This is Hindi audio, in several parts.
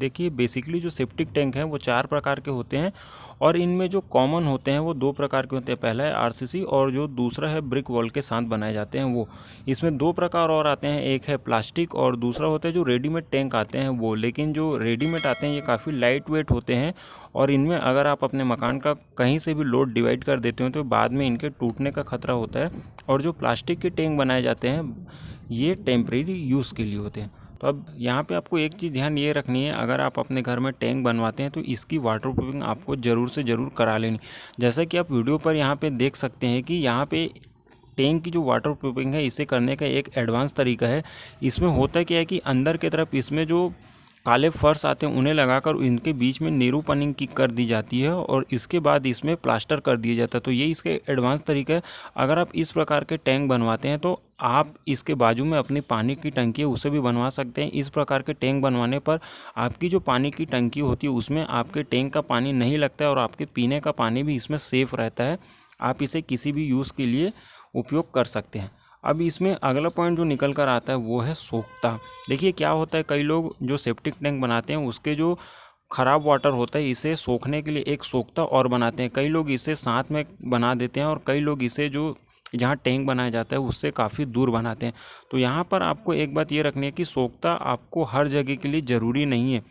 देखिए बेसिकली जो सेप्टिक टैंक हैं वो 4 प्रकार के होते हैं और इनमें जो कॉमन होते हैं वो 2 प्रकार के होते हैं। पहला है आरसीसी और जो दूसरा है ब्रिक वॉल के साथ बनाए जाते हैं वो। इसमें 2 प्रकार और आते हैं, एक है प्लास्टिक और दूसरा होता है जो रेडीमेड टैंक आते हैं वो। लेकिन जो रेडीमेड आते हैं ये काफ़ी लाइट वेट होते हैं और इनमें अगर आप अपने मकान का कहीं से भी लोड डिवाइड कर देते हो तो बाद में इनके टूटने का खतरा होता है। और जो प्लास्टिक के टैंक बनाए जाते हैं ये टेम्परेरी यूज़ के लिए होते हैं। तो अब यहाँ पे आपको एक चीज़ ध्यान ये रखनी है, अगर आप अपने घर में टैंक बनवाते हैं तो इसकी वाटर प्रूफिंग आपको ज़रूर से ज़रूर करा लेनी। जैसा कि आप वीडियो पर यहाँ पे देख सकते हैं कि यहाँ पे टैंक की जो वाटर प्रूफिंग है इसे करने का एक एडवांस तरीका है। इसमें होता क्या है कि अंदर की तरफ इसमें जो काले फर्श आते हैं उन्हें लगाकर इनके बीच में नेरूपनिंग की कर दी जाती है और इसके बाद इसमें प्लास्टर कर दिया जाता है। तो ये इसका एडवांस तरीका है। अगर आप इस प्रकार के टैंक बनवाते हैं तो आप इसके बाजू में अपनी पानी की टंकी है उसे भी बनवा सकते हैं। इस प्रकार के टैंक बनवाने पर आपकी जो पानी की टंकी होती है उसमें आपके टैंक का पानी नहीं लगता है और आपके पीने का पानी भी इसमें सेफ़ रहता है। आप इसे किसी भी यूज़ के लिए उपयोग कर सकते हैं। अब इसमें अगला पॉइंट जो निकल कर आता है वो है सोखता। देखिए क्या होता है, कई लोग जो सेप्टिक टैंक बनाते हैं उसके जो ख़राब वाटर होता है इसे सोखने के लिए एक सोखता और बनाते हैं। कई लोग इसे साथ में बना देते हैं और कई लोग इसे जो जहाँ टैंक बनाया जाता है उससे काफ़ी दूर बनाते हैं। तो यहाँ पर आपको एक बात ये रखनी है कि सोखता आपको हर जगह के लिए ज़रूरी नहीं है।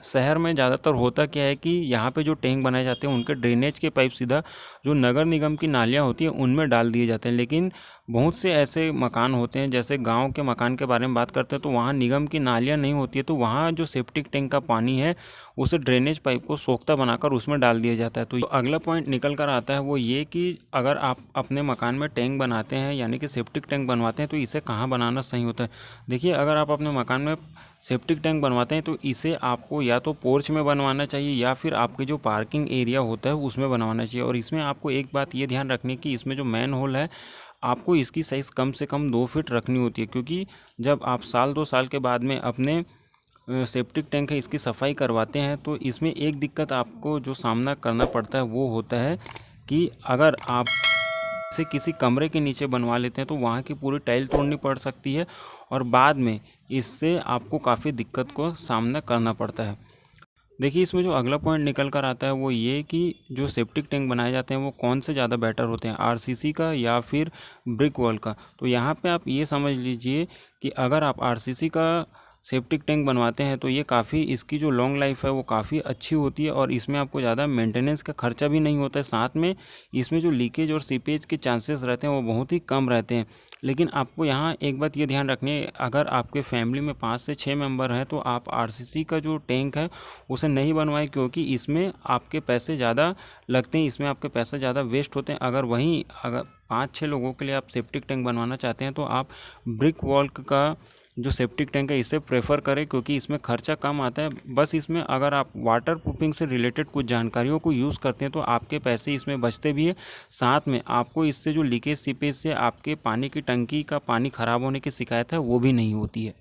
शहर में ज़्यादातर होता क्या है कि यहाँ पे जो टैंक बनाए जाते हैं उनके ड्रेनेज के पाइप सीधा जो नगर निगम की नालियाँ होती हैं उनमें डाल दिए जाते हैं। लेकिन बहुत से ऐसे मकान होते हैं, जैसे गांव के मकान के बारे में बात करते हैं, तो वहाँ निगम की नालियाँ नहीं होती है, तो वहाँ जो सेप्टिक टैंक का पानी है उसे ड्रेनेज पाइप को सोखता बनाकर उसमें डाल दिया जाता है। तो अगला पॉइंट निकल कर आता है वो ये कि अगर आप अपने मकान में टैंक बनाते हैं यानी कि सेप्टिक टैंक बनवाते हैं तो इसे कहाँ बनाना सही होता है। देखिए अगर आप अपने मकान में सेप्टिक टैंक बनवाते हैं तो इसे आपको या तो पोर्च में बनवाना चाहिए या फिर आपके जो पार्किंग एरिया होता है उसमें बनवाना चाहिए। और इसमें आपको एक बात ये ध्यान रखनी है कि इसमें जो मैन होल है आपको इसकी साइज़ कम से कम 2 फीट रखनी होती है, क्योंकि जब आप 1-2 साल के बाद में अपने सेप्टिक टैंक है इसकी सफाई करवाते हैं तो इसमें एक दिक्कत आपको जो सामना करना पड़ता है वो होता है कि अगर आप से किसी कमरे के नीचे बनवा लेते हैं तो वहाँ की पूरी टाइल तोड़नी पड़ सकती है और बाद में इससे आपको काफ़ी दिक्कत को सामना करना पड़ता है। देखिए इसमें जो अगला पॉइंट निकल कर आता है वो ये कि जो सेप्टिक टैंक बनाए जाते हैं वो कौन से ज़्यादा बेटर होते हैं, आरसीसी का या फिर ब्रिक वॉल का। तो यहाँ पे आप ये समझ लीजिए कि अगर आप आरसीसी का सेप्टिक टैंक बनवाते हैं तो ये काफ़ी इसकी जो लॉन्ग लाइफ है वो काफ़ी अच्छी होती है और इसमें आपको ज़्यादा मेंटेनेंस का खर्चा भी नहीं होता है। साथ में इसमें जो लीकेज और सीपेज के चांसेस रहते हैं वो बहुत ही कम रहते हैं। लेकिन आपको यहाँ एक बात ये ध्यान रखनी है, अगर आपके फैमिली में 5 से 6 मेंबर हैं तो आप आरसीसी का जो टैंक है उसे नहीं बनवाएं, क्योंकि इसमें आपके पैसे ज़्यादा लगते हैं, इसमें आपके पैसे ज़्यादा वेस्ट होते हैं। अगर 5-6 लोगों के लिए आप सेप्टिक टैंक बनवाना चाहते हैं तो आप ब्रिक वॉल का जो सेप्टिक टैंक है इसे प्रेफर करें, क्योंकि इसमें खर्चा कम आता है। बस इसमें अगर आप वाटर प्रूफिंग से रिलेटेड कुछ जानकारियों को यूज़ करते हैं तो आपके पैसे इसमें बचते भी है, साथ में आपको इससे जो लीकेज सीपेज से आपके पानी की टंकी का पानी ख़राब होने की शिकायत है वो भी नहीं होती है।